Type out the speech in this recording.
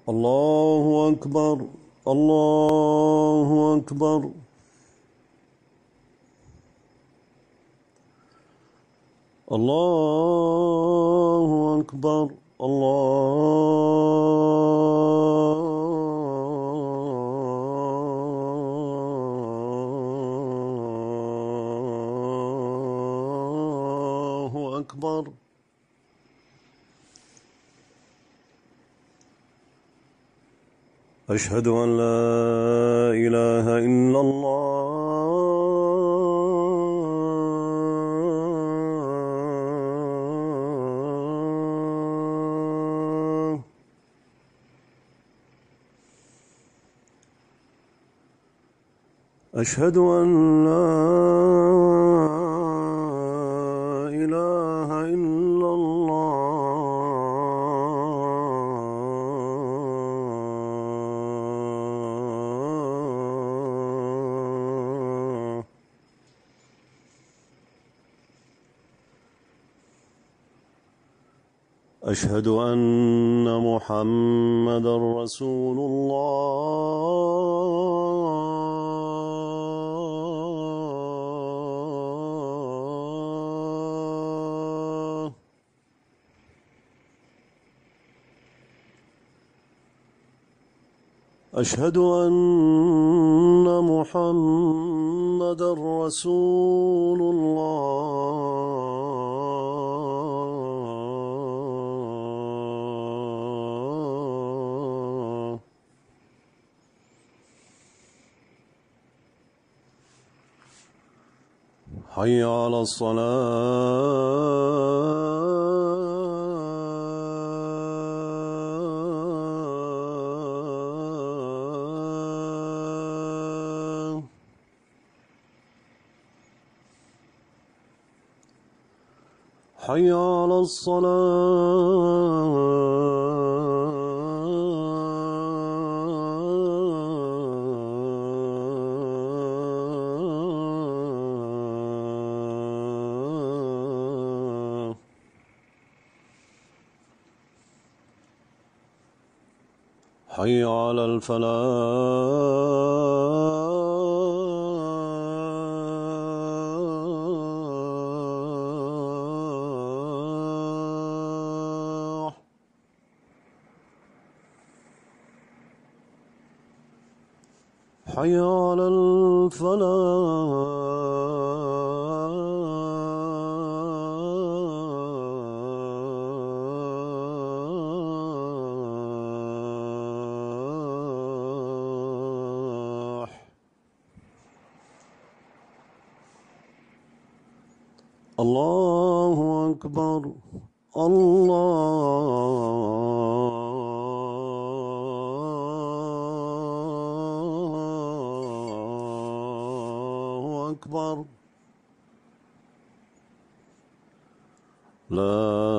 الله أكبر. الله أكبر. الله أكبر. الله أكبر. أشهد أن لا إله إلا الله. أشهد أن لا إله إلا الله. أشهد أن محمدًا رسول الله. أشهد أن محمدًا رسول الله. حي على الصلاة. حي على الصلاة. حي على الفلاح. حي على الفلاح. الله أكبر. الله أكبر. لا